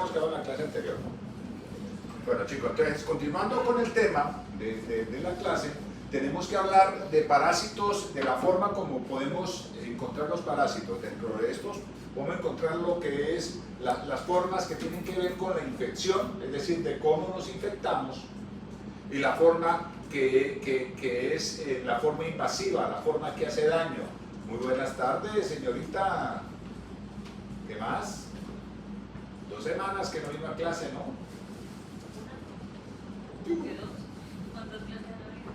habíamos quedado en la clase anterior. Bueno chicos, entonces continuando con el tema de la clase, tenemos que hablar de parásitos, de la forma como podemos encontrar los parásitos. Dentro de estos vamos a encontrar lo que es las formas que tienen que ver con la infección, es decir, de cómo nos infectamos, y la forma que es la forma invasiva, la forma que hace daño. Muy buenas tardes, señorita. ¿Qué más? 2 semanas que no vino a clase, ¿no? ¿Cuántas clases han habido?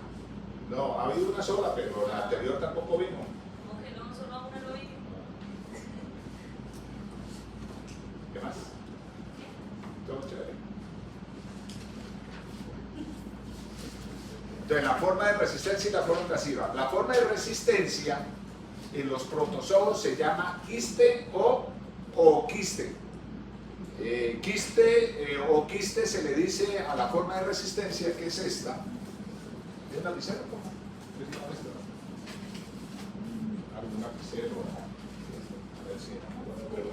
No, ha habido una sola, pero la anterior tampoco vino. ¿Cómo que no? Solo una lo vi. ¿Qué más? Todo chévere. Entonces, la forma de resistencia y la forma invasiva. La forma de resistencia en los protozoos se llama quiste o quiste. Quiste o quiste se le dice a la forma de resistencia, que es esta. ¿Es un lapicero? ¿Cómo? ¿Es una muestra? ¿Algún lapicero? A ver si no me acuerdo.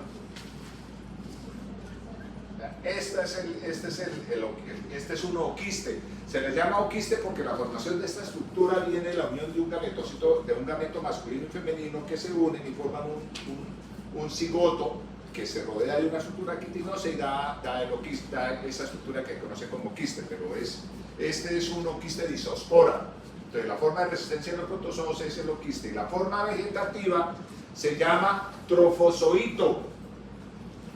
Este es un oquiste. Se le llama oquiste porque la formación de esta estructura viene de la unión de un gameto masculino y femenino que se unen y forman un cigoto que se rodea de una estructura quitinosa y da esa estructura que se conoce como quiste, pero este es un oquiste de isospora. Entonces la forma de resistencia de los protozoos es el oquiste, y la forma vegetativa se llama trofozoito.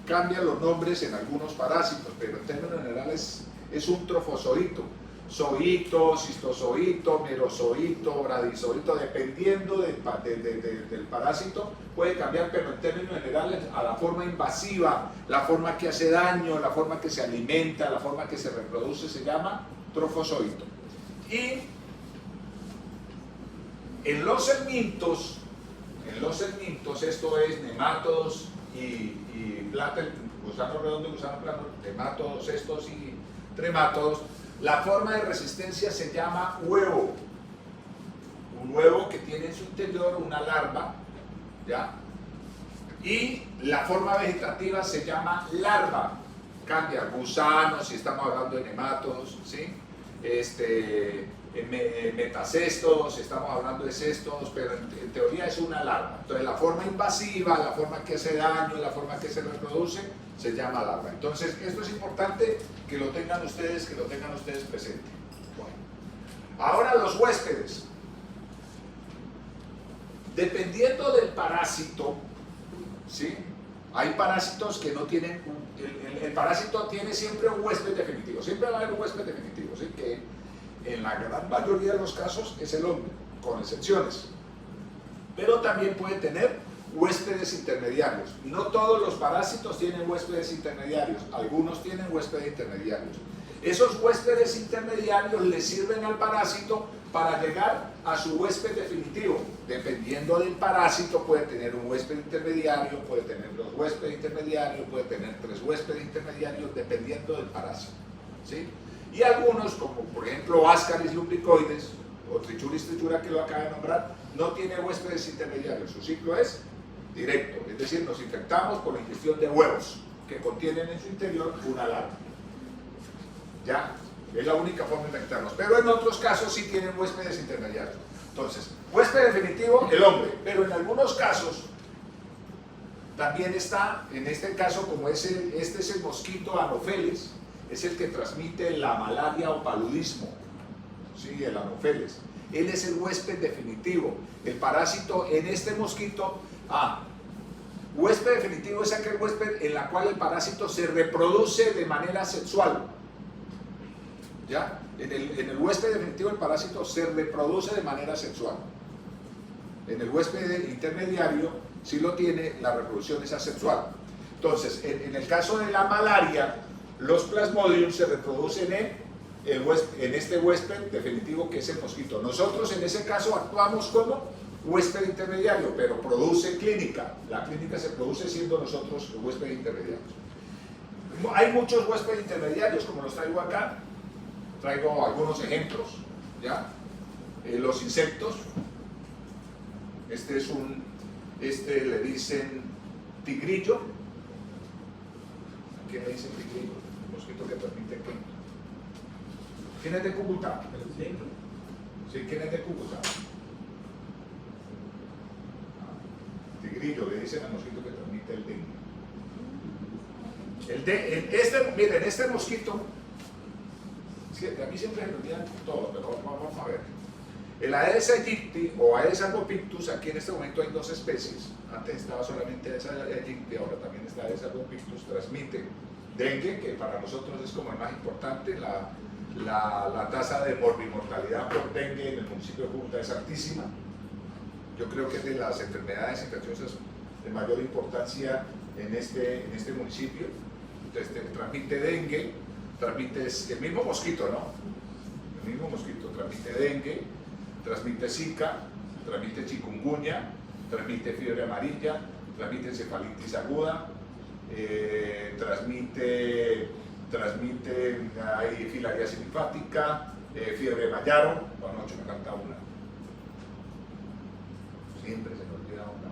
Cambian los nombres en algunos parásitos, pero en términos generales es un trofozoito. Zoito, cistozoito, merozoito, bradizoito, dependiendo del parásito, puede cambiar, pero en términos generales a la forma invasiva, la forma que hace daño, la forma que se alimenta, la forma que se reproduce, se llama trofozoito. Y en los helmintos, esto es nemátodos y plata, gusano redondo y gusano plano, nemátodos estos y tremátodos, la forma de resistencia se llama huevo. Un huevo que tiene en su interior una larva, ¿ya? Y la forma vegetativa se llama larva. Cambia, gusanos, si estamos hablando de nemátodos, ¿sí? Metacestos, estamos hablando de cestos, pero en teoría es una larva. Entonces la forma invasiva, la forma que hace daño, la forma que se reproduce, se llama larva. Entonces esto es importante que lo tengan ustedes presente. Bueno. Ahora los huéspedes. Dependiendo del parásito, ¿sí? Hay parásitos que no tienen, el parásito tiene siempre un huésped definitivo, siempre va a haber un huésped definitivo, ¿sí? Que en la gran mayoría de los casos es el hombre, con excepciones. Pero también puede tener huéspedes intermediarios. No todos los parásitos tienen huéspedes intermediarios, algunos tienen huéspedes intermediarios. Esos huéspedes intermediarios le sirven al parásito para llegar a su huésped definitivo. Dependiendo del parásito puede tener un huésped intermediario, puede tener 2 huéspedes intermediarios, puede tener 3 huéspedes intermediarios, dependiendo del parásito, ¿sí? Y algunos, como por ejemplo Ascaris lumbricoides o Trichuris trichura, que lo acaba de nombrar, no tiene huéspedes intermediarios, su ciclo es directo, es decir, nos infectamos por la ingestión de huevos que contienen en su interior una larva. ¿Ya? Es la única forma de infectarnos, pero en otros casos sí tienen huéspedes intermediarios. Entonces, huésped definitivo, el hombre, pero en algunos casos también está, en este caso, como este es el mosquito Anopheles, es el que transmite la malaria o paludismo, ¿sí? El Anopheles. Él es el huésped definitivo. El parásito en este mosquito, huésped definitivo es aquel huésped en la cual el parásito se reproduce de manera sexual. ¿Ya? En el huésped definitivo el parásito se reproduce de manera sexual. En el huésped intermediario sí lo tiene, la reproducción es asexual. Entonces, en el caso de la malaria, los plasmodium se reproducen en este huésped definitivo que es el mosquito. Nosotros en ese caso actuamos como huésped intermediario, pero produce clínica. La clínica se produce siendo nosotros huéspedes intermediarios. Hay muchos huéspedes intermediarios, como los traigo acá. Traigo algunos ejemplos, ¿ya? Los insectos. Este le dicen tigrillo. ¿Qué le dice tigrillo? El mosquito que transmite qué. ¿Quién es de Cúcuta? Sí, ¿quién es de Cúcuta? Tigrillo, le dicen al mosquito que transmite el dengue. Miren, este mosquito, a mí siempre se me olvidan todo, pero vamos a ver. El Aedes aegypti o Aedes albopictus, aquí en este momento hay dos especies. Antes estaba solamente Aedes aegypti, ahora también está Aedes albopictus, transmite dengue, que para nosotros es como el más importante. La tasa de morbimortalidad por dengue en el municipio de Cúcuta es altísima. Yo creo que es de las enfermedades infecciosas de mayor importancia en este municipio. Entonces, transmite dengue, transmite el mismo mosquito, ¿no? El mismo mosquito transmite dengue, transmite zika, transmite chikungunya, transmite fiebre amarilla, transmite encefalitis aguda, transmite filariasis linfática, fiebre de Mayaro. Bueno, 8 me falta una. Siempre se me olvida una.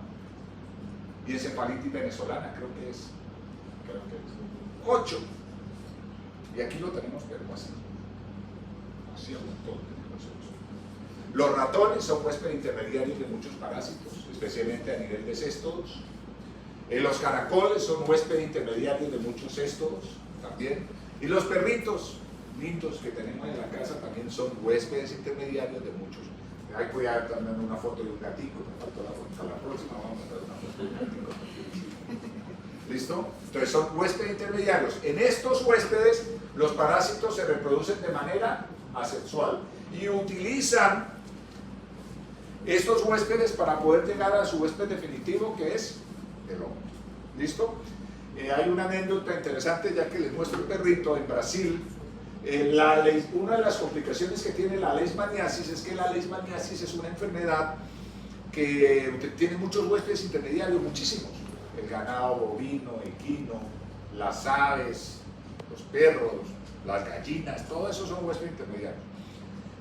Y encefalitis venezolana, creo que es 8. Y aquí lo tenemos, pero así un montón tenemos nosotros. Los ratones son huéspedes intermediarios de muchos parásitos, especialmente a nivel de céstodos. Los caracoles son huéspedes intermediarios de muchos céstodos también. Y los perritos lindos que tenemos en la casa también son huéspedes intermediarios de muchos. Ahí voy a tomar una foto de un gatito, me faltó la foto. A la próxima vamos a mostrar una foto de un gatito. ¿Listo? Entonces son huéspedes intermediarios. En estos huéspedes los parásitos se reproducen de manera asexual y utilizan estos huéspedes para poder llegar a su huésped definitivo, que es el hombre. ¿Listo? Hay una anécdota interesante, ya que les muestro el perrito en Brasil. Una de las complicaciones que tiene la leishmaniasis es que la leishmaniasis es una enfermedad que tiene muchos huéspedes intermediarios, muchísimos. El ganado bovino, equino, las aves, los perros, las gallinas, todo eso son huéspedes intermediarios.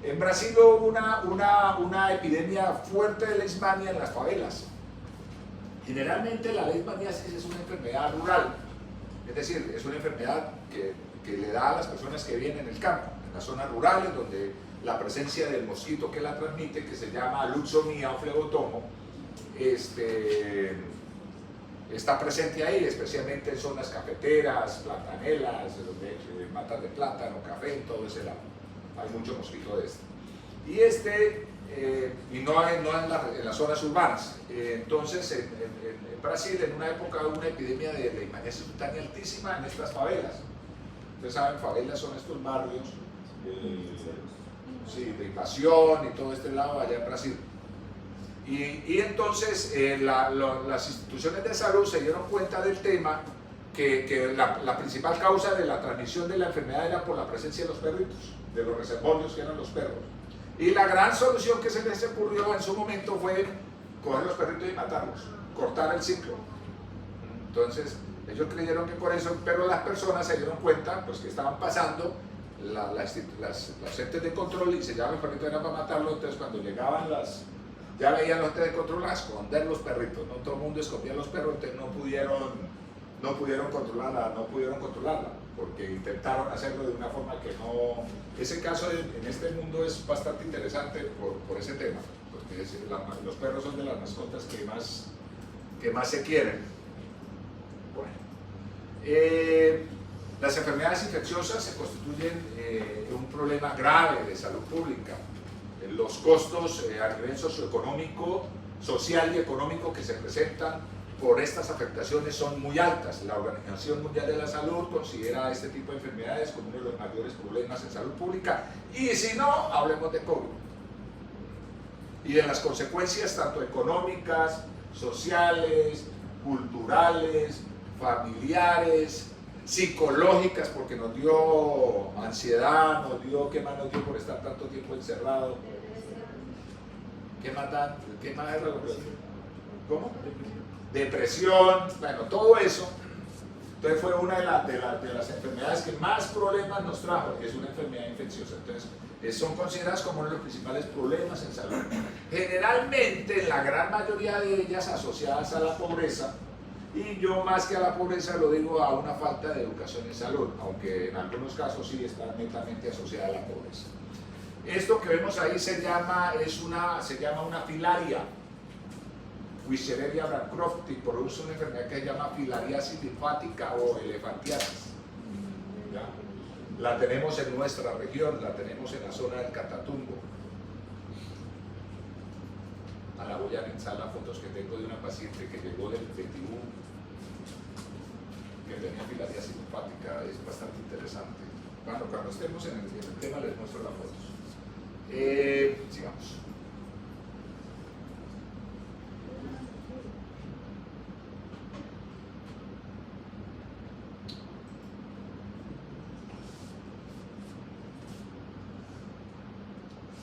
En Brasil hubo una epidemia fuerte de leishmania en las favelas. Generalmente la leishmaniasis es una enfermedad rural, es decir, es una enfermedad que le da a las personas que viven en el campo, en las zonas rurales, donde la presencia del mosquito que la transmite, que se llama Luxomia o flebotomo, está presente ahí, especialmente en zonas cafeteras, plataneras, matas de plátano, café, en todo ese lado. Hay mucho mosquito de este. Y no en las zonas urbanas. Entonces, en Brasil, en una época hubo una epidemia de leishmaniasis cutánea altísima en estas favelas. Ustedes saben, favelas son estos barrios de invasión y todo este lado allá en Brasil. Y entonces las instituciones de salud se dieron cuenta del tema, que la principal causa de la transmisión de la enfermedad era por la presencia de los perritos, de los reservorios que eran los perros. Y la gran solución que se les ocurrió en su momento fue coger los perritos y matarlos, cortar el ciclo. Entonces ellos creyeron que por eso, pero las personas se dieron cuenta pues, que estaban pasando las entes de control y se llaman los perritos, era para matarlos. Entonces cuando llegaban ya veían los entes de control a esconder los perritos, ¿no? Todo el mundo escondía los perros, entonces no pudieron controlarla, porque intentaron hacerlo de una forma que no. Ese caso en este mundo es bastante interesante por ese tema, porque los perros son de las mascotas que más se quieren. Bueno, las enfermedades infecciosas se constituyen un problema grave de salud pública. Los costos a nivel socioeconómico, social y económico que se presentan por estas afectaciones son muy altas. La Organización Mundial de la Salud considera este tipo de enfermedades como uno de los mayores problemas en salud pública. Y si no, hablemos de COVID. Y de las consecuencias tanto económicas, sociales, culturales, familiares, psicológicas, porque nos dio ansiedad, ¿qué más nos dio por estar tanto tiempo encerrado? ¿Qué más es la depresión? ¿Cómo? Depresión, bueno, todo eso. Entonces fue una de las enfermedades que más problemas nos trajo, que es una enfermedad infecciosa. Entonces son consideradas como uno de los principales problemas en salud. Generalmente, la gran mayoría de ellas asociadas a la pobreza Y yo más que a la pobreza lo digo a una falta de educación en salud, aunque en algunos casos sí está netamente asociada a la pobreza. Esto que vemos ahí se llama una filaria, Wishereria bancrofti, produce una enfermedad que se llama filariasis linfática o elefantiasis. ¿Ya? La tenemos en nuestra región, la tenemos en la zona del Catatumbo. La voy a anexar las fotos que tengo de una paciente que llegó del 21 que tenía filariasis linfática, es bastante interesante. Bueno, cuando estemos en el tema les muestro las fotos. Sigamos.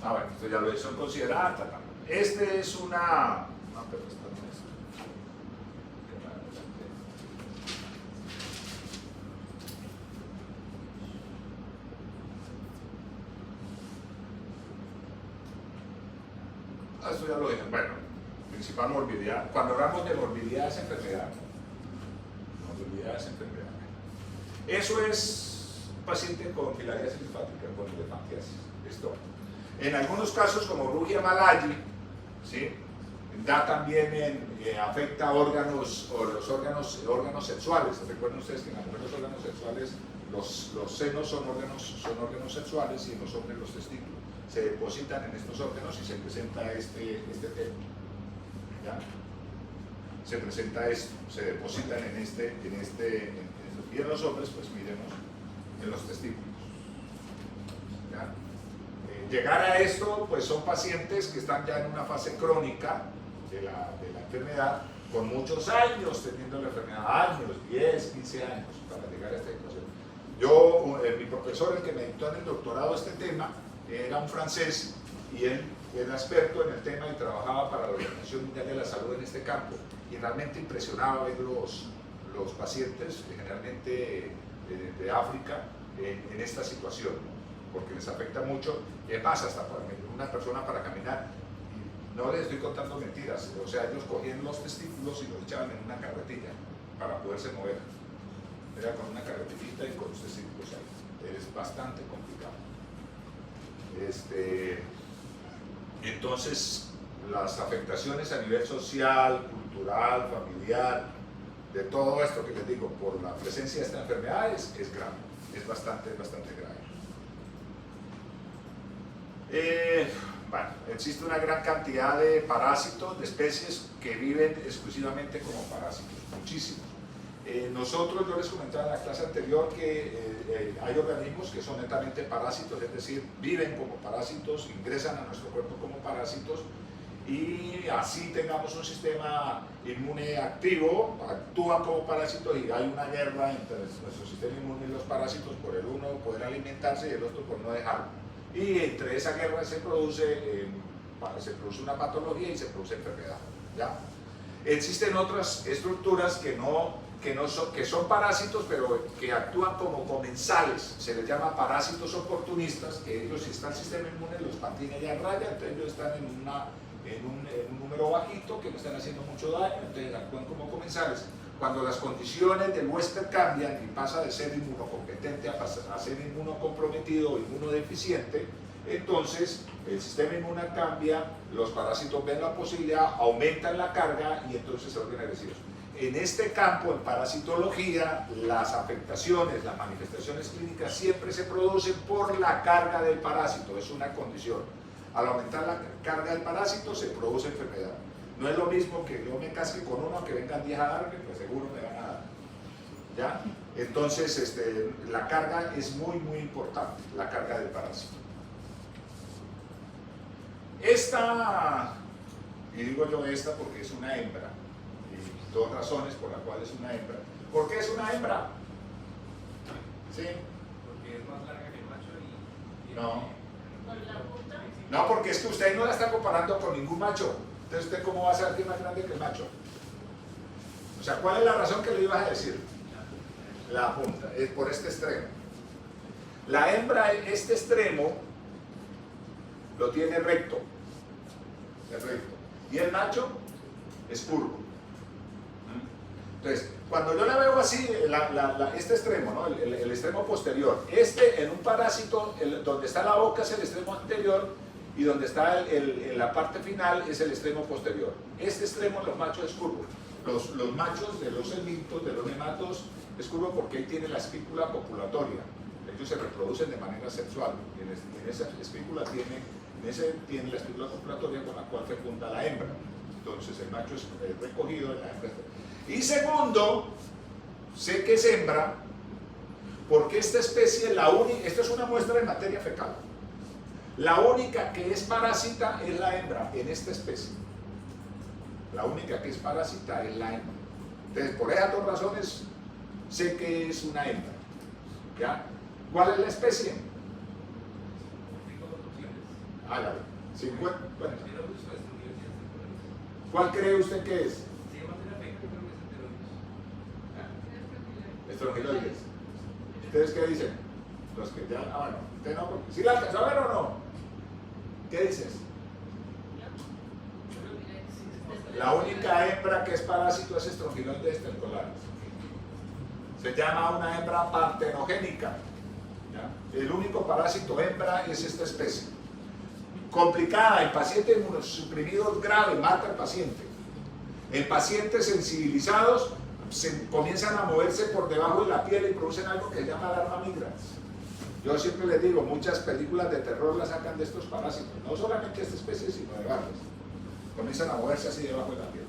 Bueno, esto ya lo hizo considerar. Este es una... pero esta no es. Esto ya lo dije. Bueno, principal morbilidad. Cuando hablamos de morbilidad es enfermedad. Morbilidad es enfermedad. Eso es un paciente con filariasis linfática, con elefantiasis. Esto. En algunos casos, como Rugia malayi, ¿sí? Da también afecta órganos o los órganos sexuales. Recuerden ustedes que en la mujer los órganos sexuales, los senos son órganos sexuales y en los hombres los testículos. Se depositan en estos órganos y se presenta este tema. ¿Ya? Se presenta esto, se depositan en y en los hombres, pues miremos, en los testículos. ¿Ya? Llegar a esto, pues son pacientes que están ya en una fase crónica de la enfermedad, con muchos años teniendo la enfermedad, años, 10, 15 años, para llegar a esta situación. Mi profesor, el que me dictó en el doctorado este tema, era un francés y él era experto en el tema y trabajaba para la Organización Mundial de la Salud en este campo, y realmente impresionaba ver los pacientes, generalmente de África, en esta situación, porque les afecta mucho. Es más, hasta para una persona para caminar, y no les estoy contando mentiras, o sea, ellos cogían los testículos y los echaban en una carretilla para poderse mover. Era con una carretillita y con los testículos ahí. Es bastante complicado. Entonces, las afectaciones a nivel social, cultural, familiar, de todo esto que les digo, por la presencia de esta enfermedad es grave, es bastante grave. Bueno, existe una gran cantidad de parásitos, de especies que viven exclusivamente como parásitos, muchísimos. Yo les comentaba en la clase anterior que hay organismos que son netamente parásitos, es decir, viven como parásitos, ingresan a nuestro cuerpo como parásitos, y así tengamos un sistema inmune activo, actúan como parásitos y hay una guerra entre nuestro sistema inmune y los parásitos por el uno poder alimentarse y el otro por no dejarlo. Y entre esa guerra se produce una patología y se produce enfermedad. ¿Ya? Existen otras estructuras que son parásitos, pero que actúan como comensales. Se les llama parásitos oportunistas, que ellos, si está el sistema inmune, los mantiene ya en raya, entonces ellos están en un número bajito, que no están haciendo mucho daño, entonces actúan como comensales. Cuando las condiciones del huésped cambian y pasa de ser inmunocompetente a ser inmunocomprometido o inmunodeficiente, entonces el sistema inmune cambia, los parásitos ven la posibilidad, aumentan la carga y entonces se vuelven agresivos. En este campo, en parasitología, las afectaciones, las manifestaciones clínicas siempre se producen por la carga del parásito, es una condición. Al aumentar la carga del parásito se produce enfermedad. No es lo mismo que yo me casque con uno, que vengan 10 a darme, pues seguro me van a dar. ¿Ya? Entonces, la carga es muy importante, la carga del parásito. Esta, y digo yo esta porque es una hembra, y dos razones por las cuales es una hembra. ¿Por qué es una hembra? ¿Sí? Porque es más larga que el macho y... No. ¿Con la punta? No, porque es que usted no la está comparando con ningún macho. Entonces, ¿usted cómo va a ser que es más grande que el macho? O sea, ¿cuál es la razón que le ibas a decir? La punta, es por este extremo. La hembra, este extremo, lo tiene recto. Es recto. Y el macho es curvo. Entonces, cuando yo la veo así, este extremo, ¿no? el extremo posterior, en un parásito, donde está la boca es el extremo anterior y donde está la parte final es el extremo posterior. Este extremo en los machos es curvo. Los machos de los helmintos, de los nematos, es curvo porque ahí tiene la espícula copulatoria. Ellos se reproducen de manera sexual. En esa espícula tiene la espícula copulatoria con la cual fecunda la hembra. Entonces el macho es recogido en la hembra. Y segundo, sé que es hembra porque esta especie, esta es una muestra de materia fecal. La única que es parásita es la hembra en esta especie. La única que es parásita es la hembra. Entonces, por esas dos razones, sé que es una hembra. ¿Ya? ¿Cuál es la especie? Hágale. 50. Bueno. ¿Cuál cree usted que es? Estrongiloides. ¿Ustedes qué dicen? Los que ya. Bueno, usted no. ¿Sí la alcanzó a ver o no? ¿Qué dices? La única hembra que es parásito es Strongyloides stercolaris. Se llama una hembra partenogénica. ¿Ya? El único parásito hembra es esta especie. Complicada, en pacientes inmunosuprimidos grave, mata al paciente. En pacientes sensibilizados comienzan a moverse por debajo de la piel y producen algo que se llama alarma migrans. Yo siempre les digo, muchas películas de terror las sacan de estos parásitos, no solamente esta especie, sino de varias. Comienzan a moverse así debajo de la piel.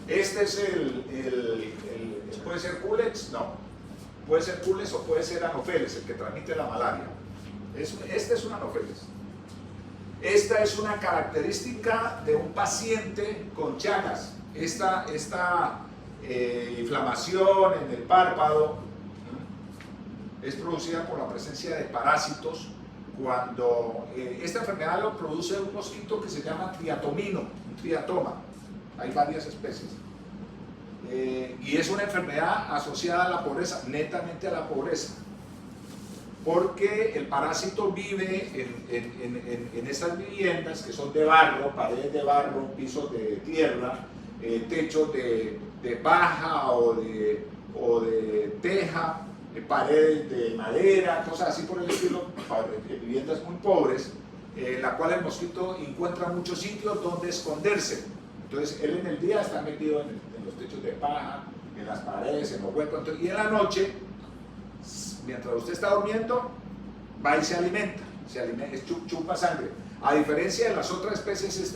Este es puede ser Culex, no. Puede ser Culex o puede ser Anopheles, el que transmite la malaria. Este es un Anopheles. Esta es una característica de un paciente con Chagas. Esta inflamación en el párpado es producida por la presencia de parásitos. Cuando esta enfermedad lo produce un mosquito que se llama triatomino, un triatoma. Hay varias especies. Y es una enfermedad asociada a la pobreza, netamente a la pobreza. Porque el parásito vive en esas viviendas que son de barro, paredes de barro, pisos de tierra, techos de paja o de teja, paredes de madera, cosas así por el estilo, viviendas muy pobres, en la cual el mosquito encuentra muchos sitios donde esconderse. Entonces él en el día está metido en los techos de paja, en las paredes, en los huecos, y en la noche, mientras usted está durmiendo, va y se alimenta, chupa sangre. A diferencia de las otras especies,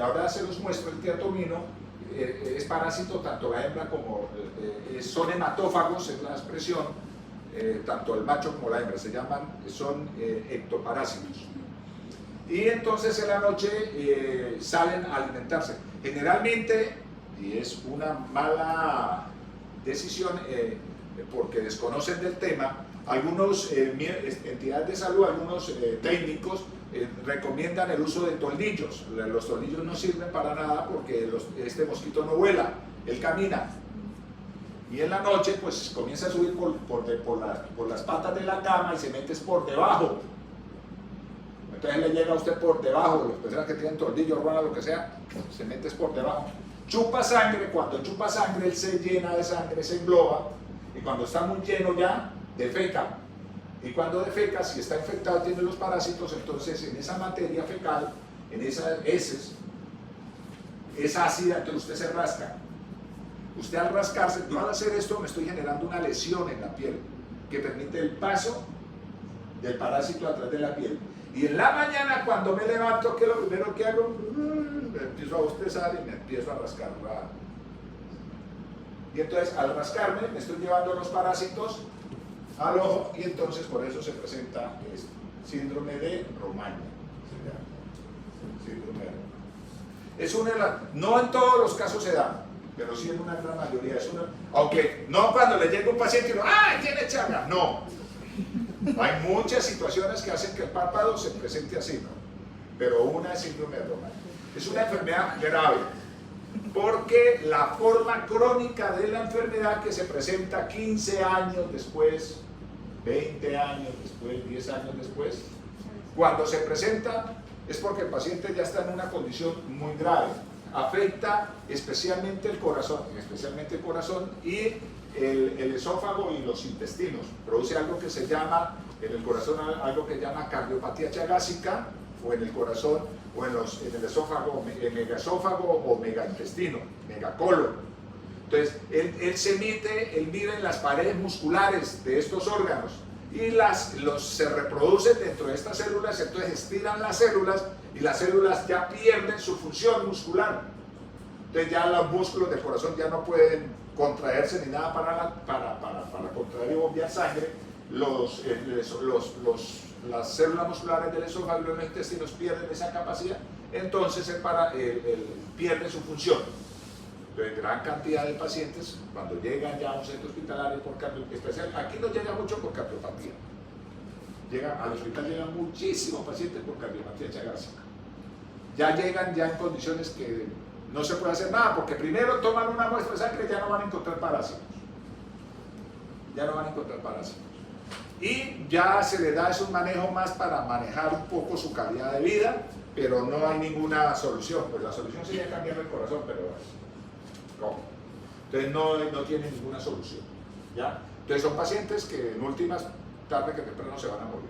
ahora se los muestro, el triatomino, es parásito, tanto la hembra como son hematófagos, es la expresión, tanto el macho como la hembra, son ectoparásitos. Y entonces en la noche salen a alimentarse. Generalmente, y es una mala decisión porque desconocen del tema, algunas entidades de salud, algunos técnicos recomiendan el uso de tornillos. Los tornillos no sirven para nada porque este mosquito no vuela, él camina. Y en la noche pues comienza a subir por las patas de la cama y se mete por debajo. Entonces le llega a usted por debajo, las personas que tienen tornillos, ruana, lo que sea, se mete por debajo. Chupa sangre, cuando chupa sangre él se llena de sangre, se engloba, y cuando está muy lleno ya, defeca. Y cuando defeca, si está infectado, tiene los parásitos, entonces en esa materia fecal, en esas heces, es ácida, entonces usted se rasca. Usted al rascarse, yo al hacer esto me estoy generando una lesión en la piel que permite el paso del parásito a través de la piel. Y en la mañana cuando me levanto, ¿qué es lo primero que hago? Me empiezo a bostezar y me empiezo a rascar. Y entonces al rascarme me estoy llevando los parásitos al ojo y entonces por eso se presenta esto. Síndrome de Romaña. Síndrome de Romaña. Es una de las, no en todos los casos se da, pero sí en una gran mayoría. Aunque no cuando le llega un paciente y uno, ¡ah, tiene chaga! No. Hay muchas situaciones que hacen que el párpado se presente así, ¿no? Pero una es síndrome de Romaña. Es una enfermedad grave, porque la forma crónica de la enfermedad que se presenta 15 años después, 20 años después, 10 años después, cuando se presenta es porque el paciente ya está en una condición muy grave. afecta especialmente el corazón y el esófago y los intestinos. Produce algo que se llama, en el corazón, algo que se llama cardiopatía chagásica, o en el corazón, o en el esófago, megaesófago o megaintestino, megacolon. Entonces, él mide en las paredes musculares de estos órganos y se reproducen dentro de estas células, entonces estiran las células y las células ya pierden su función muscular. Entonces ya los músculos del corazón ya no pueden contraerse ni nada para contraer y bombear sangre. Las células musculares del esófago y los intestinos pierden esa capacidad, entonces pierde su función. Entonces, gran cantidad de pacientes, cuando llegan ya a un centro hospitalario por especial, aquí no llega mucho por cardiopatía. Al hospital llegan muchísimos pacientes por cardiopatía chagásica. Ya llegan ya en condiciones que no se puede hacer nada, porque primero toman una muestra de sangre y ya no van a encontrar parásitos. Y ya se le da un manejo más para manejar un poco su calidad de vida, pero no hay ninguna solución. Pues la solución sería cambiar el corazón, pero no. Entonces no tiene ninguna solución, ¿ya? Entonces son pacientes que en últimas, tarde que temprano, se van a morir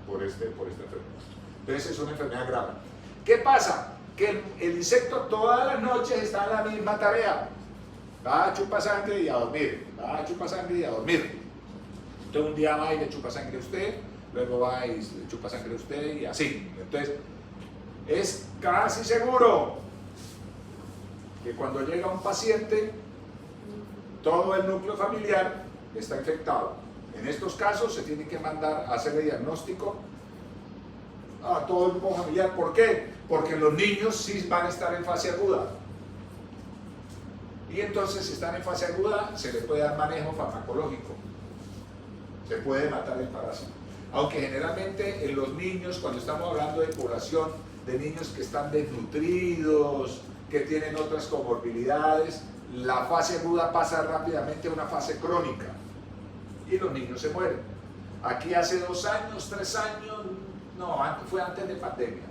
por esta enfermedad. Entonces es una enfermedad grave. ¿Qué pasa? Que el insecto todas las noches está en la misma tarea. Va a chupar sangre y a dormir. Entonces un día va y le chupa sangre a usted, luego va y le chupa sangre a usted y así. Entonces es casi seguro que cuando llega un paciente, todo el núcleo familiar está infectado. En estos casos se tiene que mandar a hacer el diagnóstico a todo el grupo familiar. ¿Por qué? Porque los niños sí van a estar en fase aguda. Y entonces, si están en fase aguda, se les puede dar manejo farmacológico. Se puede matar el parásito. Aunque generalmente en los niños, cuando estamos hablando de población de niños que están desnutridos, que tienen otras comorbilidades, la fase aguda pasa rápidamente a una fase crónica y los niños se mueren. Aquí hace 2 años, 3 años, no, fue antes de pandemia,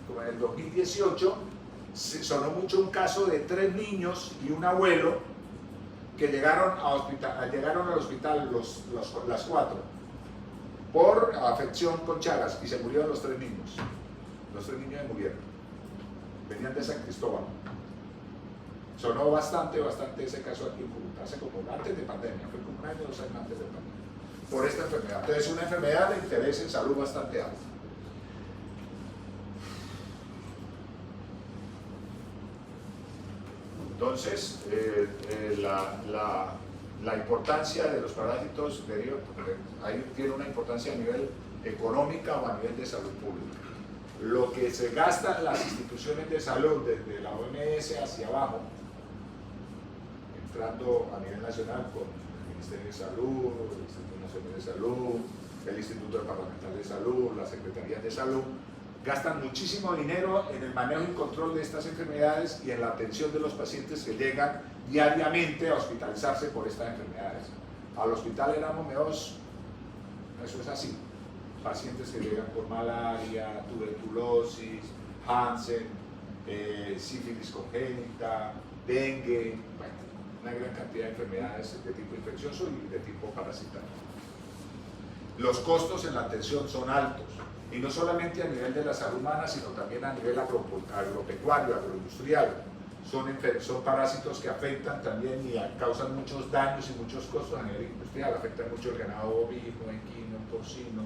como en el 2018, se sonó mucho un caso de 3 niños y un abuelo que llegaron al hospital las 4 por afección con Chagas y se murieron los 3 niños. Los 3 niños se murieron. Venían de San Cristóbal. Sonó bastante ese caso aquí en Cúcuta, hace como antes de pandemia, fue como 1 año, 2 años antes de pandemia, por esta enfermedad. Entonces es una enfermedad de interés en salud bastante alto. Entonces, la importancia de los parásitos ahí tiene una importancia a nivel económica o a nivel de salud pública. Lo que se gasta en las instituciones de salud, desde la OMS hacia abajo, entrando a nivel nacional con el Ministerio de Salud, el Instituto Nacional de Salud, el Instituto Departamental de Salud, las Secretarías de Salud, gastan muchísimo dinero en el manejo y control de estas enfermedades y en la atención de los pacientes que llegan diariamente a hospitalizarse por estas enfermedades. Al hospital éramos menos, eso es así, pacientes que llegan por malaria, tuberculosis, Hansen, sífilis congénita, dengue, bueno, una gran cantidad de enfermedades de tipo infeccioso y de tipo parasitario. Los costos en la atención son altos, y no solamente a nivel de la salud humana, sino también a nivel agropecuario, agroindustrial. Son parásitos que afectan también y causan muchos daños y muchos costos a nivel industrial. Afectan mucho el ganado bovino, equino, porcino,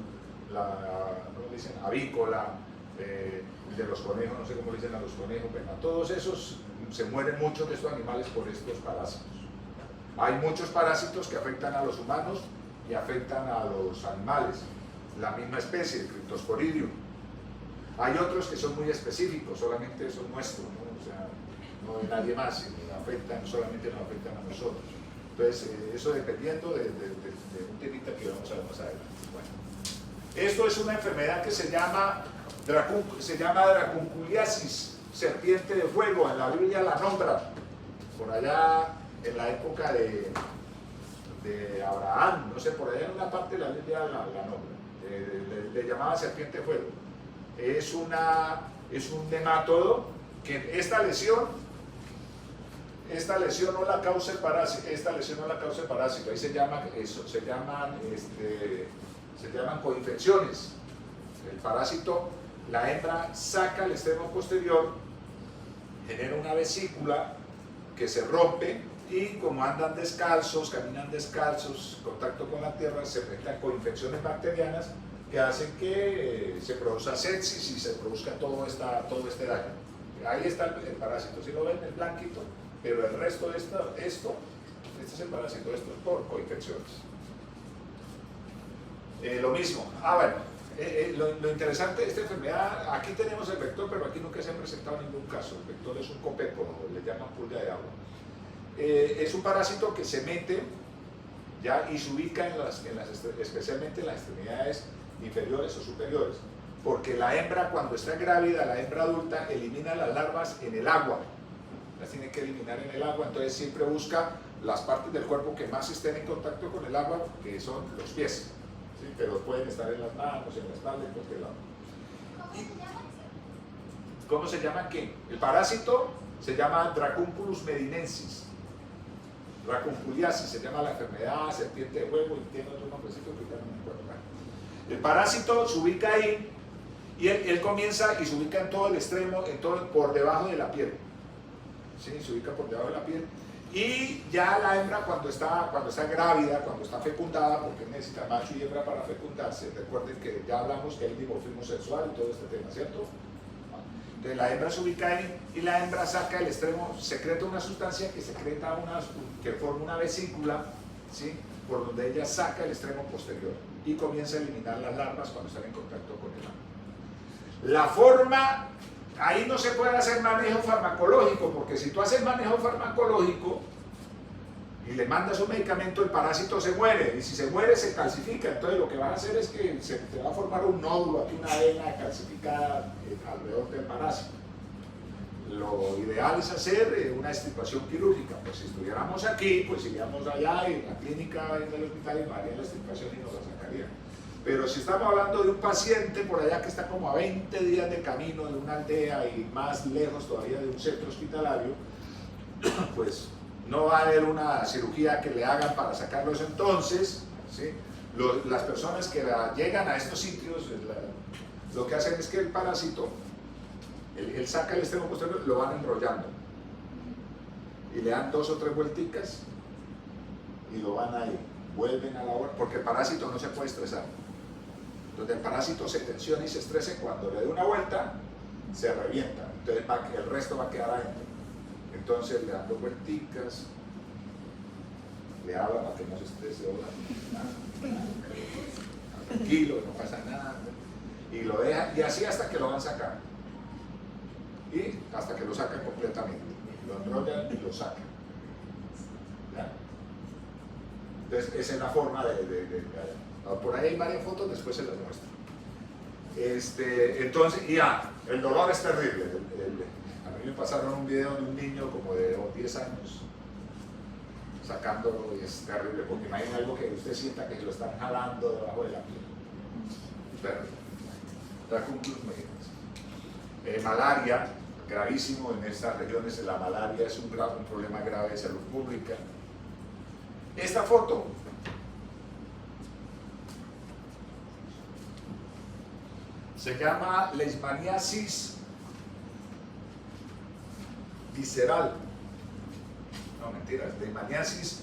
¿cómo dicen? Avícola, de los conejos, no sé cómo dicen a los conejos, pero a todos esos se mueren muchos de estos animales por estos parásitos. Hay muchos parásitos que afectan a los humanos y afectan a los animales, la misma especie, el Cryptosporidium. Hay otros que son muy específicos, solamente son nuestros, ¿no? O sea, no de nadie más, solamente nos afectan a nosotros. Entonces, eso dependiendo de un temita que vamos a ver más adelante. Bueno, esto es una enfermedad que se llama dracunculiasis, serpiente de fuego. En la Biblia la nombra, por allá en la época de Abraham, no sé, por allá en una parte de la Biblia la nombra. Le llamaba serpiente de fuego. Es un nematodo que esta lesión esta lesión no la causa el parásito, ahí se llaman coinfecciones. El parásito, la hembra saca el extremo posterior, genera una vesícula que se rompe y como andan descalzos, caminan descalzos, contacto con la tierra, se presentan coinfecciones bacterianas que hacen que se produzca sepsis y se produzca todo este daño. Ahí está el parásito, si lo ven, el blanquito, pero el resto de esto es el parásito, esto es por coinfecciones. Lo mismo, bueno, lo interesante de esta enfermedad, aquí tenemos el vector, pero aquí nunca se ha presentado ningún caso. El vector es un copepo, le llaman pulga de agua. Es un parásito que se mete ya y se ubica especialmente en las extremidades inferiores o superiores, porque la hembra cuando está grávida, la hembra adulta, elimina las larvas en el agua, las tiene que eliminar en el agua, entonces siempre busca las partes del cuerpo que más estén en contacto con el agua, que son los pies, ¿sí? Pero pueden estar en las manos, en la espalda, en cualquier lado. ¿Cómo se llama qué? El parásito se llama Dracunculus medinensis. Dracunculiasis se llama la enfermedad, serpiente de huevo, y tiene otro nombrecito que ya no me acuerdo. El parásito se ubica ahí y él comienza y se ubica en todo el extremo, por debajo de la piel. ¿Sí? Se ubica por debajo de la piel. Y ya la hembra cuando está grávida, cuando está fecundada, porque necesita macho y hembra para fecundarse, recuerden que ya hablamos que hay dimorfismo sexual y todo este tema, ¿cierto? Entonces la hembra se ubica ahí y la hembra saca el extremo, secreta una sustancia que forma una vesícula, ¿sí? Por donde ella saca el extremo posterior y comienza a eliminar las larvas cuando están en contacto con el agua. La forma, ahí no se puede hacer manejo farmacológico, porque si tú haces manejo farmacológico y le mandas un medicamento, el parásito se muere, y si se muere se calcifica, entonces lo que vas a hacer es que te va a formar un nódulo, aquí una vena calcificada alrededor del parásito. Lo ideal es hacer una extirpación quirúrgica, pues si estuviéramos aquí, pues iríamos allá en la clínica, en el hospital, y harían la extirpación y nos la sacarían. Pero si estamos hablando de un paciente por allá que está como a 20 días de camino de una aldea y más lejos todavía de un centro hospitalario, pues no va a haber una cirugía que le hagan para sacarlo eso entonces, ¿sí? Las personas que llegan a estos sitios, lo que hacen es que el parásito, él saca el extremo posterior, lo van enrollando y le dan 2 o 3 vuelticas y lo van ahí, vuelven a la hora, porque el parásito no se puede estresar. Entonces el parásito se tensiona y se estresa, cuando le dé una vuelta se revienta, entonces el resto va a quedar adentro. Entonces le dan 2 vuelticas, le hablan para que no se estrese, tranquilo, no pasa nada, y lo dejan, y así hasta que lo van sacando, y hasta que lo sacan completamente, lo enrollan y lo sacan. ¿Ya? Entonces esa es la forma por ahí hay varias fotos, después se las muestro. Entonces, el dolor es terrible. A mí me pasaron un video de un niño como de 10 años sacándolo, y es terrible, porque imagina algo que usted sienta que se lo están jalando debajo de la piel. Terrible. Malaria, gravísimo en estas regiones. La malaria es un problema grave de salud pública. Esta foto se llama leishmaniasis visceral. No, mentiras, leishmaniasis,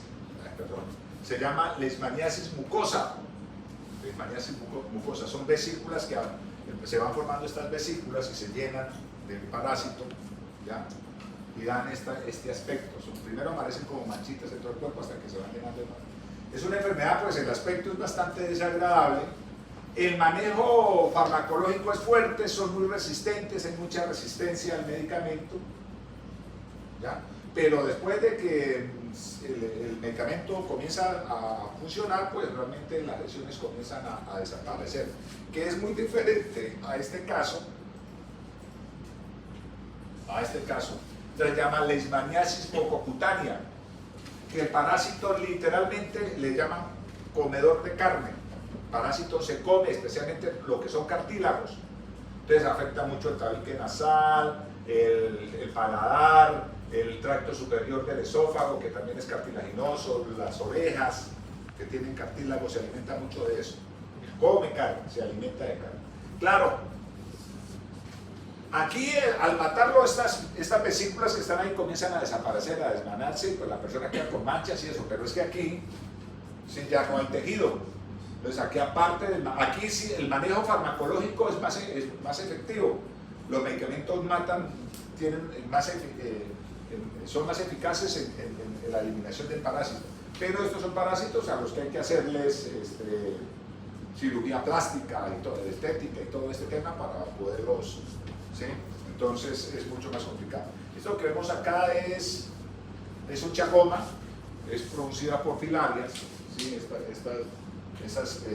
perdón. Se llama leishmaniasis mucosa. Leishmaniasis mucosa. Son vesículas que se van formando, estas vesículas, y se llenan del parásito, ¿ya? Y dan este aspecto. Primero aparecen como manchitas en todo el cuerpo hasta que se van llenando de parásito. Es una enfermedad, pues el aspecto es bastante desagradable. El manejo farmacológico es fuerte, son muy resistentes, hay mucha resistencia al medicamento, ¿ya? Pero después de que el medicamento comienza a funcionar, pues realmente las lesiones comienzan a desaparecer, que es muy diferente a este caso. Se llama leishmaniasis mucocutánea, que el parásito literalmente le llaman comedor de carne. El parásito se come especialmente lo que son cartílagos, entonces afecta mucho el tabique nasal, el paladar, el tracto superior del esófago, que también es cartilaginoso, las orejas, que tienen cartílago, se alimenta mucho de eso. Come carne, se alimenta de carne. Claro, aquí al matarlo estas vesículas que están ahí comienzan a desaparecer, a desmanarse, pues la persona queda con manchas y eso, pero es que aquí sí, ya no hay tejido. Entonces aquí aparte, aquí sí el manejo farmacológico es más efectivo. Los medicamentos matan, son más eficaces en la eliminación del parásito. Pero estos son parásitos a los que hay que hacerles cirugía plástica y toda estética y todo este tema para poderlos, ¿sí? Entonces es mucho más complicado. Esto que vemos acá es un chagoma, es producida por filarias, ¿sí?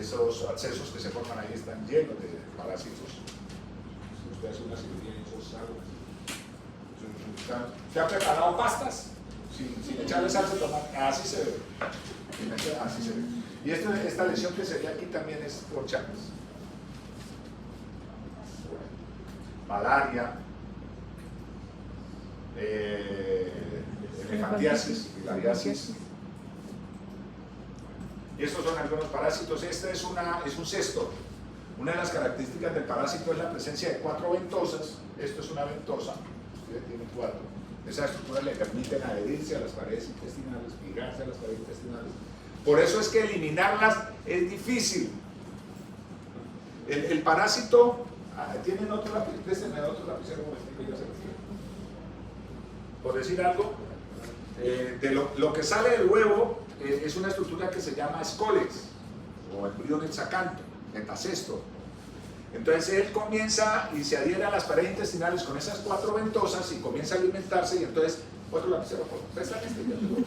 Esos accesos que se forman ahí están llenos de parásitos. Si usted hace una cirugía y eso sale. ¿Se ha preparado pastas? Sin echarle salsa de tomate, así se ve. Así se ve. Y esta lesión que se ve aquí también es por chagas. Malaria, elefantiasis, filariasis. Y estos son algunos parásitos. Este es un cesto. Una de las características del parásito es la presencia de 4 ventosas. Esto es una ventosa. Usted tiene 4. Esas estructuras le permiten adherirse a las paredes intestinales, ligarse a las paredes intestinales. Por eso es que eliminarlas es difícil. El parásito, ¿tienen otro lápiz? Préstenme otro lapicero, ya se lo digo. Por decir algo, de lo que sale del huevo es una estructura que se llama escoles, o embrión hexacanto, metacesto. Entonces él comienza y se adhiere a las paredes intestinales con esas 4 ventosas y comienza a alimentarse y entonces, otro lapicero, préstame este, ya te doy.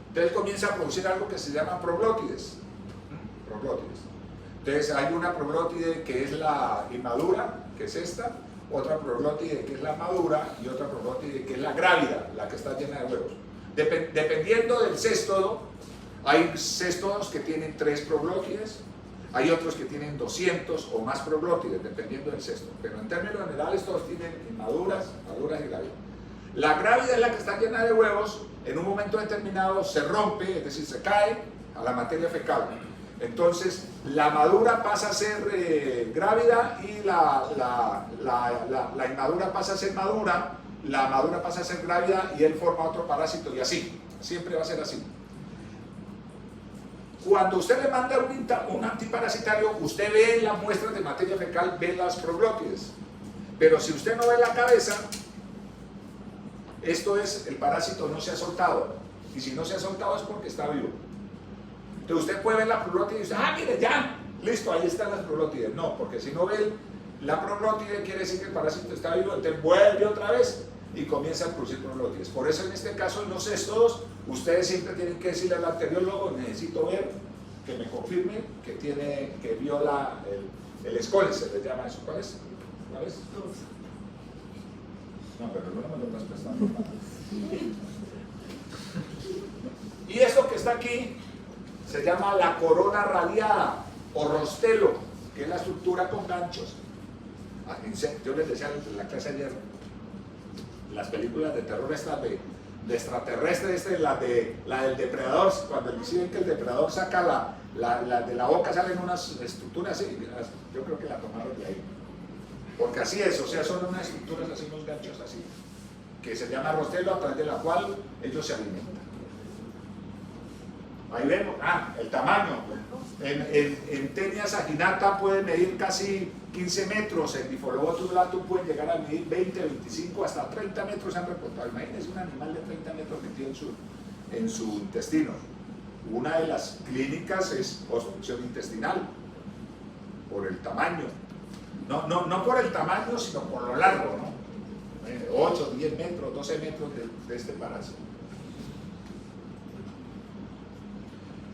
Entonces comienza a producir algo que se llama proglótides. Entonces hay una proglótide que es la inmadura, que es esta, otra proglótide que es la madura y otra proglótide que es la grávida, la que está llena de huevos. Dependiendo del céstodo, hay céstodos que tienen 3 proglótides, hay otros que tienen 200 o más proglótides, dependiendo del céstodo. Pero en términos generales todos tienen inmaduras, maduras y grávidas. La grávida es la que está llena de huevos, en un momento determinado se rompe, es decir, se cae a la materia fecal. Entonces, la madura pasa a ser grávida y la inmadura pasa a ser madura, la madura pasa a ser grávida y él forma otro parásito y así, siempre va a ser así. Cuando usted le manda un antiparasitario, usted ve las muestras de materia fecal, ve las proglótides. Pero si usted no ve la cabeza, esto es, el parásito no se ha soltado. Y si no se ha soltado es porque está vivo. Entonces usted puede ver la proglótide y dice, mire, ya, listo, ahí están las proglótides. No, porque si no ve la proglótide quiere decir que el parásito está vivo, entonces vuelve otra vez y comienza a producir proglótides. Por eso en este caso, en los céstodos, ustedes siempre tienen que decirle al anteriólogo, necesito ver, que me confirme que vio el escoles, se le llama eso. ¿Cuál es? ¿Cuál es? No, pero no me lo estás prestando. Y esto que está aquí se llama la corona radiada o rostelo, que es la estructura con ganchos. Yo les decía en la clase ayer, las películas de terror estas de extraterrestres, la del depredador, cuando deciden que el depredador saca de la boca salen unas estructuras así, yo creo que la tomaron de ahí. Porque así es, o sea, son unas estructuras así, unos ganchos así, que se llama rostelo, a través de la cual ellos se alimentan. Ahí vemos, el tamaño. En Taenia saginata puede medir casi 15 metros, en Diphyllobothus ulatum pueden llegar a medir 20, 25, hasta 30 metros se han reportado. Imagínense un animal de 30 metros metido en su intestino. Una de las clínicas es obstrucción intestinal, por el tamaño. No por el tamaño, sino por lo largo, ¿no? 8, 10 metros, 12 metros de este parásito.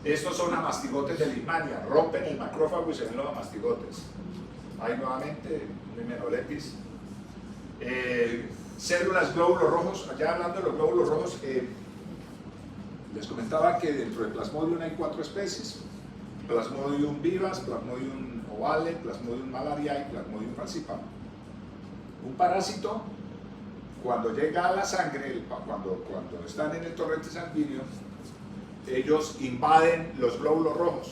Estos son amastigotes de Leishmania, rompen el macrófago y se ven los amastigotes. Ahí nuevamente, Limenolepis. Células glóbulos rojos, allá hablando de los glóbulos rojos, les comentaba que dentro de Plasmodium hay 4 especies. Plasmodium vivas, Plasmodium ovale, Plasmodium malariae y Plasmodium falciparum. Un parásito, cuando llega a la sangre, cuando están en el torrente sanguíneo, ellos invaden los glóbulos rojos,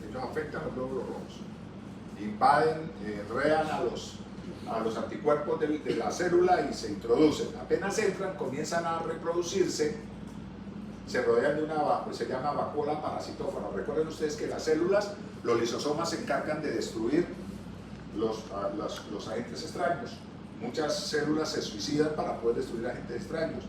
ellos afectan los glóbulos rojos, invaden, enredan a los anticuerpos de la célula y se introducen. Apenas entran, comienzan a reproducirse, se rodean de una, se llama vacuola parasitófona. Recuerden ustedes que las células, los lisosomas se encargan de destruir los agentes extraños. Muchas células se suicidan para poder destruir agentes extraños.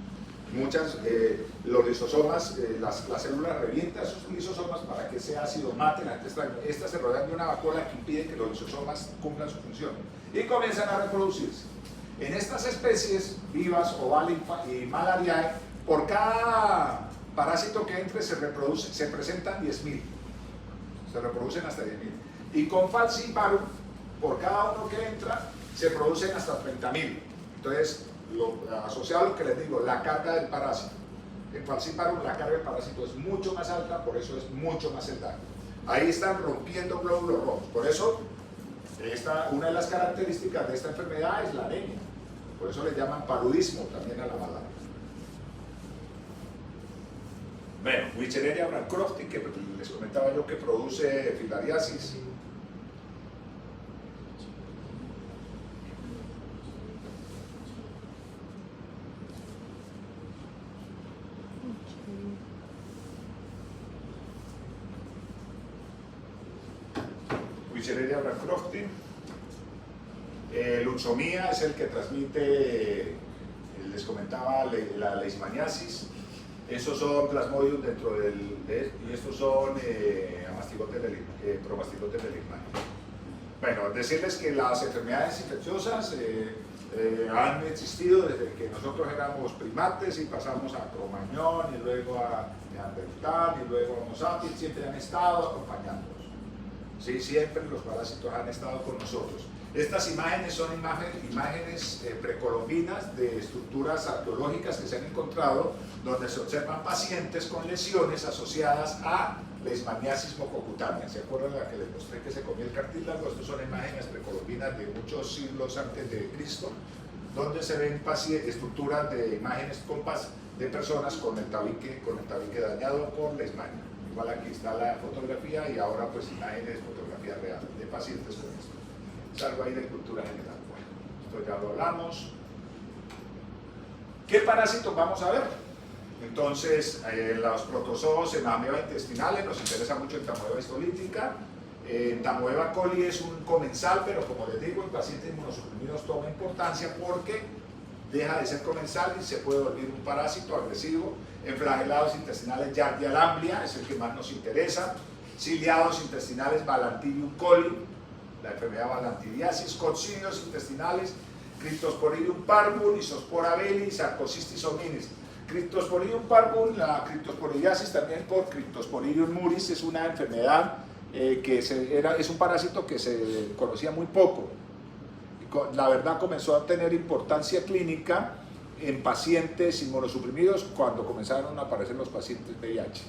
Los lisosomas, las células revientan sus lisosomas para que ese ácido mate el agente extraño. Estas se rodean de una vacuola que impide que los lisosomas cumplan su función y comienzan a reproducirse. En estas especies vivas, Oval y Malariae, por cada parásito que entre se presentan 10.000, se reproducen hasta 10.000. Y con Falciparum, por cada uno que entra, se producen hasta 30.000. Entonces, asociado a lo que les digo, la carga del parásito. En Falciparum la carga del parásito es mucho más alta, por eso es mucho más el daño. Ahí están rompiendo glóbulos rojos. Por eso, una de las características de esta enfermedad es la anemia. Por eso le llaman paludismo también a la malaria. Bueno, Wishereria bancrofti, que les comentaba yo que produce filariasis. Wishereria bancrofti. Luxomía es el que transmite, les comentaba, la leishmaniasis. Esos son plasmodium dentro y estos son promastigotes del leishmania. Bueno, decirles que las enfermedades infecciosas han existido desde que nosotros éramos primates y pasamos a Cromañón y luego a Neandertal y luego a Homo sapiens, siempre han estado acompañándonos. Sí, siempre los parásitos han estado con nosotros. Estas imágenes son imágenes precolombinas de estructuras arqueológicas que se han encontrado donde se observan pacientes con lesiones asociadas a leishmaniasis mucocutánea. ¿Se acuerdan de la que les mostré que se comía el cartílago? Estas son imágenes precolombinas de muchos siglos antes de Cristo, donde se ven estructuras de imágenes de personas con el tabique dañado por leishmania. Igual aquí está la fotografía y ahora pues imágenes, fotografía real de pacientes con esto. Es algo ahí de cultura general. Bueno, esto ya lo hablamos. ¿Qué parásitos vamos a ver? Entonces, los protozoos en ameba intestinales, nos interesa mucho en Tamoeba histolítica. Tamoeba coli es un comensal, pero como les digo, en pacientes inmunosuprimidos toma importancia porque deja de ser comensal y se puede volver un parásito agresivo. En flagelados intestinales, Giardia lamblia es el que más nos interesa. Ciliados intestinales, Balantidium coli, la enfermedad balantidiasis. Coccidios intestinales, Cryptosporidium parvum, Isospora belli, Sarcocistis hominis. Cryptosporidium parvum, la criptosporidiasis también por Cryptosporidium muris, es una enfermedad es un parásito que se conocía muy poco. La verdad comenzó a tener importancia clínica en pacientes inmunosuprimidos cuando comenzaron a aparecer los pacientes VIH.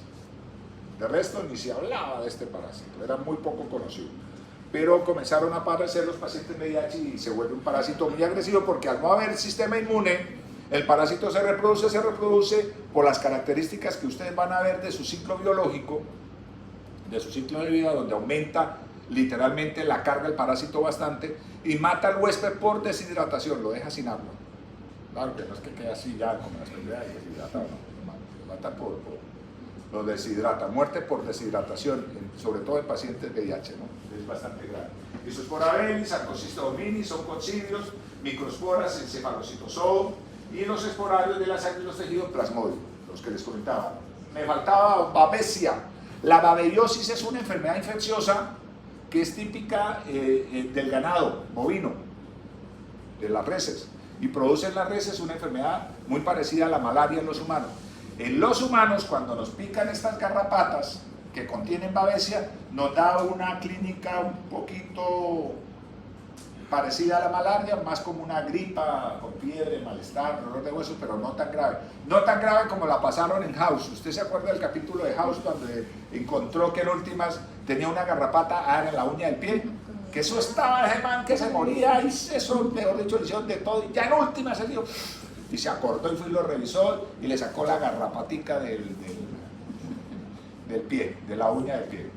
De resto ni se hablaba de este parásito, era muy poco conocido. Pero comenzaron a aparecer los pacientes VIH y se vuelve un parásito muy agresivo porque al no haber sistema inmune, el parásito se reproduce por las características que ustedes van a ver de su ciclo biológico, de su ciclo de vida, donde aumenta literalmente la carga del parásito bastante y mata al huésped por deshidratación, lo deja sin agua. Claro que no es que quede así ya como las enfermedades deshidratadas, lo mata lo deshidrata, muerte por deshidratación, sobre todo en pacientes VIH, ¿no? Es bastante grave. Isospora belli, Sarcocistis hominis, son coccidios, microsporas, encefalocitosoo y los esporarios de la sangre y los tejidos plasmodium, los que les comentaba. Me faltaba babesia. La babellosis es una enfermedad infecciosa que es típica del ganado bovino, de las reses, y produce en las reses una enfermedad muy parecida a la malaria en los humanos. En los humanos, cuando nos pican estas garrapatas que contienen babesia, nos da una clínica un poquito parecida a la malaria, más como una gripa con fiebre, malestar, dolor de huesos, pero no tan grave. No tan grave como la pasaron en House. ¿Usted se acuerda del capítulo de House donde encontró que en últimas tenía una garrapata en la uña del pie? Que eso estaba ese man que se moría y eso, mejor dicho, le hicieron de todo y ya en últimas se dio. y se acordó y fue y lo revisó y le sacó la garrapatica del pie, de la uña del pie.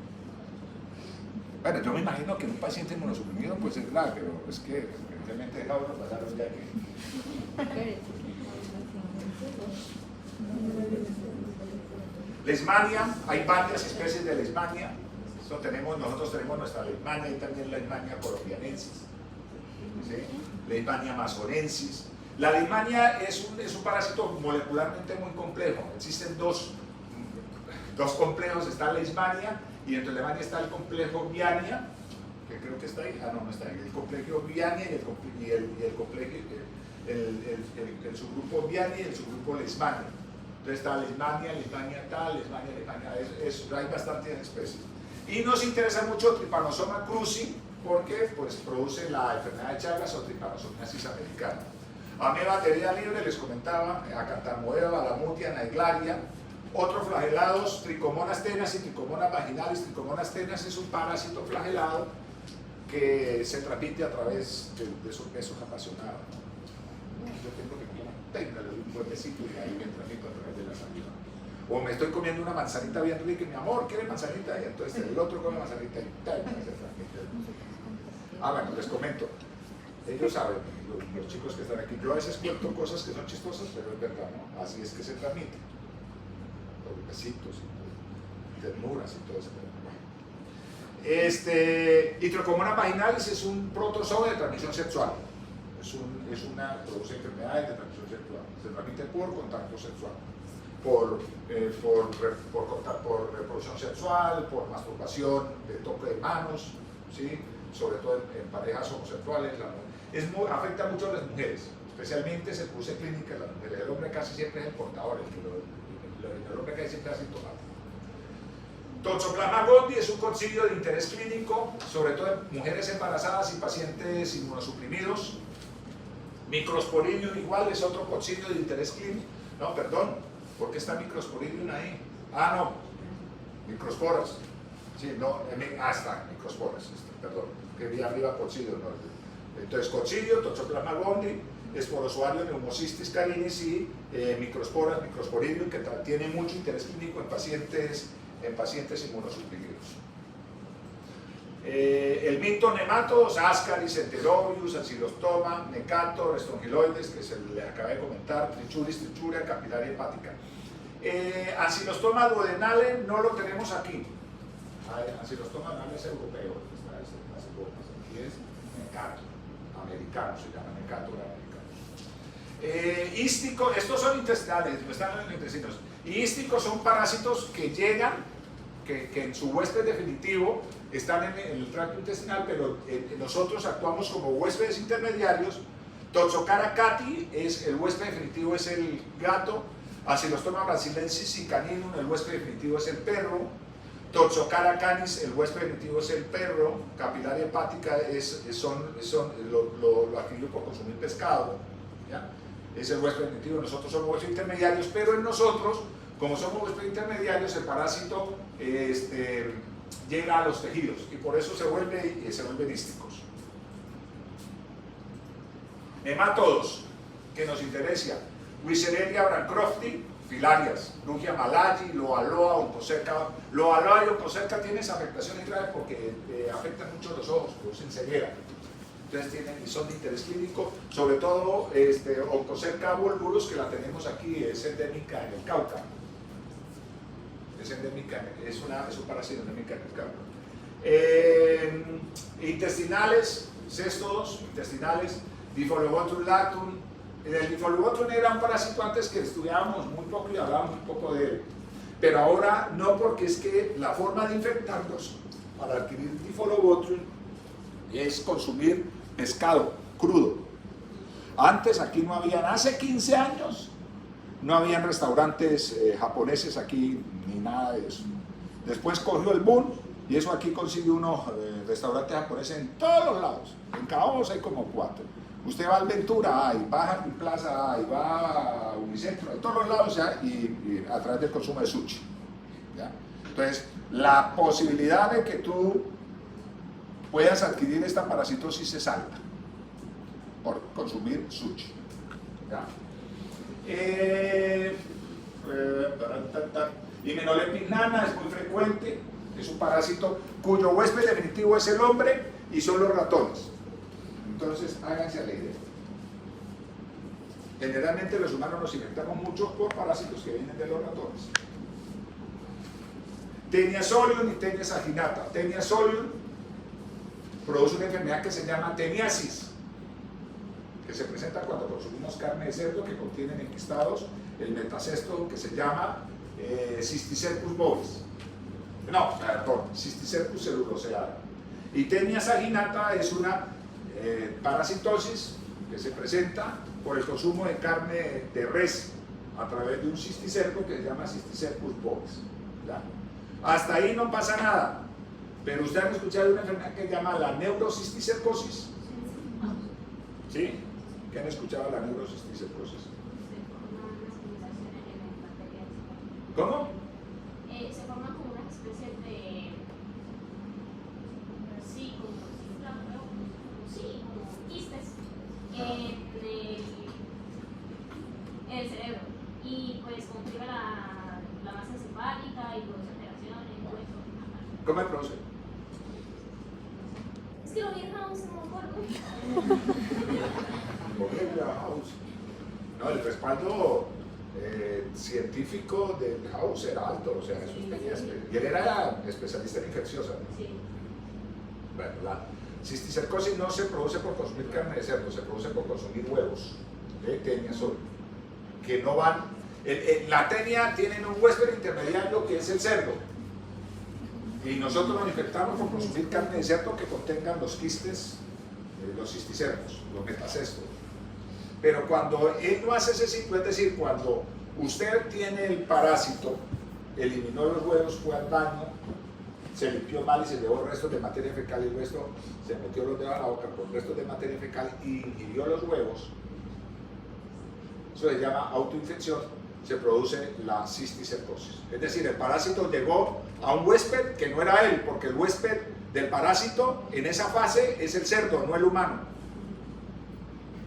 Bueno, yo me imagino que un paciente inmunosuprimido puede ser grave, pero es que realmente deja uno pasar un día que... Leishmania, hay varias especies de Leishmania. Nosotros tenemos nuestra Leishmania y también Leishmania colombianensis, ¿sí? Leishmania amazonensis. La Leishmania es un parásito molecularmente muy complejo. Existen dos complejos, está Leishmania y dentro de Leishmania está el complejo Viania, que creo que está ahí, no está ahí, el complejo Viania y el subgrupo Viania y el subgrupo Leishmania. Entonces está Leishmania, Leishmania tal, Leishmania, hay bastantes especies. Y nos interesa mucho Trypanosoma cruzi porque pues, produce la enfermedad de Chagas o Trypanosomiasis americana. Ameba de vida libre, les comentaba, Acanthanomoeba, Balamutia, Naeglaria. Otros flagelados, Trichomonas tenas y Trichomonas vaginalis. Trichomonas tenas es un parásito flagelado que se transmite a través de esos besos apasionados. Yo tengo que comer un buen besito y ahí me transmito a través de la saliva. O me estoy comiendo una manzanita bien rica y mi amor, ¿quiere manzanita? Y entonces el otro come manzanita y tal, se transmite. Bueno, les comento. Ellos saben, los chicos que están aquí. Yo a veces cuento cosas que son chistosas, pero es verdad, ¿no? Así es que se transmite. Los besitos y ternuras y todo eso. Y Trichomonas vaginalis es un protozoo de transmisión sexual. Produce enfermedades de transmisión sexual. Se transmite por contacto sexual, por reproducción sexual, por masturbación, de toque de manos, ¿sí? Sobre todo en parejas homosexuales. Afecta mucho a las mujeres, especialmente se produce clínica en las mujeres. El hombre casi siempre es el portador, el hombre casi siempre es asintomático. Toxoplasma gondii es un coccidio de interés clínico, sobre todo en mujeres embarazadas y pacientes inmunosuprimidos. Microsporidium igual es otro coccidio de interés clínico. No, perdón, ¿por qué está Microsporidium ahí? No, microsporas. Sí, no, está, microsporas, perdón, que vi arriba coccidio, no. Entonces, coccidio, Toxoplasma gondii, esporozoario Pneumocystis carinus y microsporas, Microsporidium, que tiene mucho interés clínico en pacientes inmunosuprimidos. El mito nematodos, Ascaris, Enterobius, Ancylostoma, Necator, Strongyloides, que se le acabé de comentar, Trichuris, Trichuria, capilaria hepática. Ancylostoma duodenale no lo tenemos aquí. Ancylostoma duodenale es europeo, está en las Europas, aquí es Necator, americano, se llama Necator americanos. Ísticos, estos son intestinales, no están en los intestinos. Y ísticos son parásitos que llegan, que en su huésped definitivo están en el tracto intestinal, pero nosotros actuamos como huéspedes intermediarios. Toxocara cati, el huésped definitivo es el gato. Ancylostoma brasilensis y caninum, el huésped definitivo es el perro. Toxocara canis, el huésped definitivo es el perro. Capilaria hepática lo adquirió por consumir pescado, ¿ya? Es el huésped definitivo. Nosotros somos huéspedes intermediarios, pero en nosotros, como somos huéspedes intermediarios, el parásito llega a los tejidos y por eso se vuelven ísticos. Nemátodos, que nos interesa: Wissereria bancrofti, filarias, Rugia malayi, Loaloa, Oncocerca. Loaloa y Oncocerca tienen afectaciones graves porque afectan mucho los ojos, producen ceguera. Entonces son de interés clínico, sobre todo Oncocerca volvulus, que la tenemos aquí, es endémica en el Cauca. Es endémica, es un parásito endémica en el Cauca. Intestinales, céstodos intestinales, Diphyllobothrum lactum. El Diphyllobothrum era un parásito antes que estudiábamos muy poco y hablábamos muy poco de él, pero ahora no, porque es que la forma de infectarlos para adquirir Diphyllobothrum es consumir pescado crudo. Antes aquí no habían, hace 15 años, no habían restaurantes japoneses aquí, ni nada de eso. Después cogió el boom y eso aquí consigue unos restaurantes japoneses en todos los lados. En Cabo hay como 4. Usted va al Ventura, hay, va a Jardín Plaza, hay, va a Unicentro, en todos los lados, ¿ya? Y a través del consumo de sushi, ¿ya? Entonces, la posibilidad de que tú puedas adquirir esta parasitosis es alta por consumir sushi, ¿ya? Imenolepinana es muy frecuente, es un parásito cuyo huésped definitivo es el hombre y son los ratones. Entonces, háganse a la idea. Generalmente los humanos nos infectamos mucho por parásitos que vienen de los ratones. Taenia solium y Taenia saginata. Taenia solium produce una enfermedad que se llama teniasis, que se presenta cuando consumimos carne de cerdo que contienen enquistados el metacesto que se llama Cysticercus bovis. No, perdón, Cysticercus celuloseata. Y Taenia saginata es una parasitosis que se presenta por el consumo de carne de res a través de un cisticerco que se llama Cysticercus bovis. ¿Ya? Hasta ahí no pasa nada, pero ustedes han escuchado de una enfermedad que se llama la neurocisticercosis. ¿Sí? ¿Qué han escuchado de la neurocisticercosis? ¿Cómo? Se forman como una especie de... sí, como quistes en el cerebro. Y pues contriba la masa encefálica y produce alteraciones, hueso. ¿Cómo se produce? Es que lo vi en House, no me acuerdo. No, el respaldo científico del House era alto, o sea, eso tenía, y él era especialista en infecciosa. Sí. Bueno, la cisticercosis no se produce por consumir carne de cerdo, se produce por consumir huevos de Taenia solium, que no van, la Taenia tienen un huésped intermediario que es el cerdo, y nosotros nos infectamos por consumir carne de cerdo que contengan los quistes, los cisticercos, los metacestos. Pero cuando él no hace ese ciclo, es decir, cuando usted tiene el parásito, eliminó los huevos, fue al baño, se limpió mal y se llevó restos de materia fecal y el resto se metió los dedos a la boca con restos de materia fecal y ingirió los huevos, eso se llama autoinfección, se produce la cisticercosis. Es decir, el parásito llegó a un huésped que no era él, porque el huésped del parásito en esa fase es el cerdo, no el humano.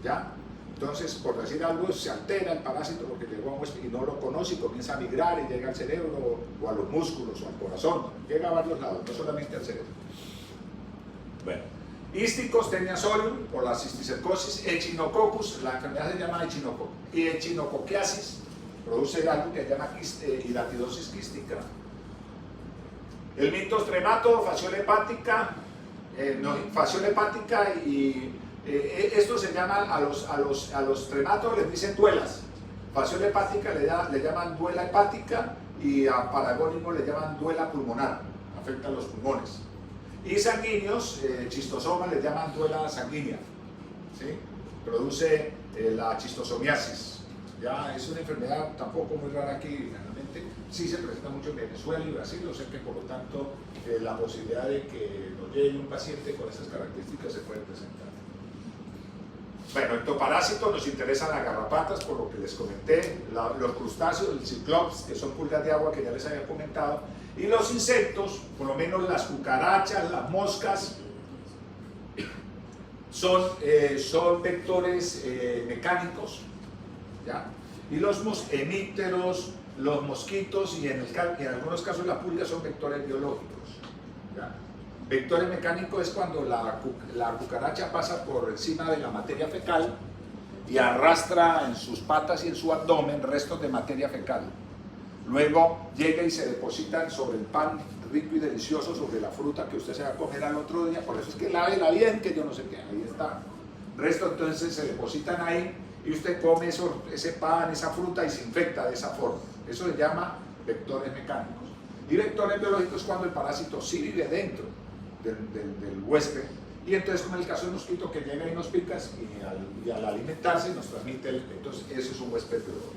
¿Ya? Entonces, por decir algo, se altera el parásito porque llegó a un huésped y no lo conoce y comienza a migrar y llega al cerebro o a los músculos o al corazón, llega a varios lados, no solamente al cerebro. Bueno, Ísticos, Taenia solium por la cisticercosis, Echinococcus, la enfermedad se llama echinococo, y echinocoquiasis produce algo que se llama hilatidosis quística. El mitostremato, fasciola hepática, fasciola hepática y esto se llama a los trematos les dicen duelas. Fasciola hepática le llaman duela hepática y a paragónico le llaman duela pulmonar, afecta a los pulmones. Y sanguíneos, chistosoma les llaman duela sanguínea, ¿sí? Produce la chistosomiasis. Ya es una enfermedad tampoco muy rara aquí, realmente sí se presenta mucho en Venezuela y Brasil, o sea que por lo tanto la posibilidad de que nos llegue un paciente con esas características se puede presentar. Bueno, ectoparásitos nos interesan las garrapatas, por lo que les comenté, los crustáceos, el ciclops, que son pulgas de agua que ya les había comentado, y los insectos, por lo menos las cucarachas, las moscas, son vectores mecánicos, ¿ya? Y los hemípteros, los mosquitos y en algunos casos las pulgas son vectores biológicos, ¿ya? Vectores mecánicos es cuando la cucaracha pasa por encima de la materia fecal y arrastra en sus patas y en su abdomen restos de materia fecal. Luego llega y se depositan sobre el pan rico y delicioso, sobre la fruta que usted se va a comer al otro día, por eso es que lávela bien, que yo no sé qué, ahí está. Resto entonces se depositan ahí y usted come ese pan, esa fruta y se infecta de esa forma. Eso se llama vectores mecánicos. Y vectores biológicos cuando el parásito sí vive dentro del huésped, y entonces como en el caso del mosquito que llega y nos pica y al alimentarse nos transmite, entonces eso es un huésped biológico.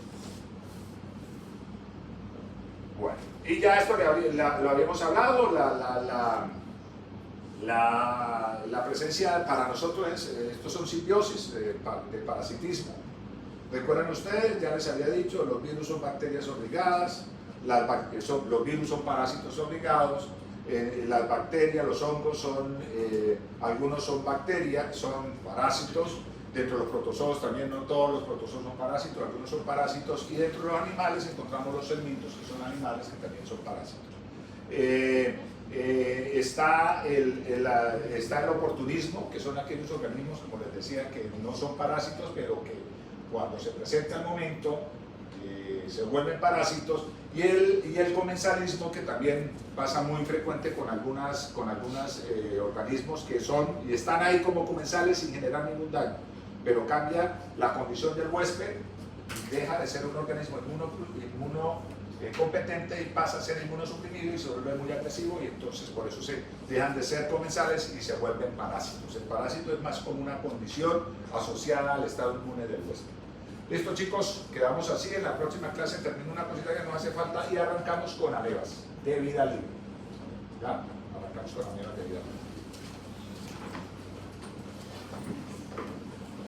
Bueno, y ya esto lo habíamos hablado, la presencia para nosotros estos son simbiosis de parasitismo. ¿Recuerdan ustedes? Ya les había dicho, los virus son bacterias obligadas, los virus son parásitos obligados, las bacterias, los hongos algunos son bacterias, son parásitos, Dentro de los protozoos también no todos los protozoos son parásitos, algunos son parásitos, y dentro de los animales encontramos los helmintos, que son animales que también son parásitos. Está el oportunismo, que son aquellos organismos, como les decía, que no son parásitos, pero que cuando se presenta el momento se vuelven parásitos, y el comensalismo, que también pasa muy frecuente con algunos organismos que son y están ahí como comensales sin generar ningún daño, pero cambia la condición del huésped, deja de ser un organismo competente y pasa a ser inmunosuprimido y se vuelve muy agresivo, y entonces por eso se dejan de ser comensales y se vuelven parásitos. El parásito es más como una condición asociada al estado inmune del huésped. Listo, chicos, quedamos así. En la próxima clase termino una cosita que nos hace falta y arrancamos con amebas de vida libre. Ya, arrancamos con amebas de vida libre.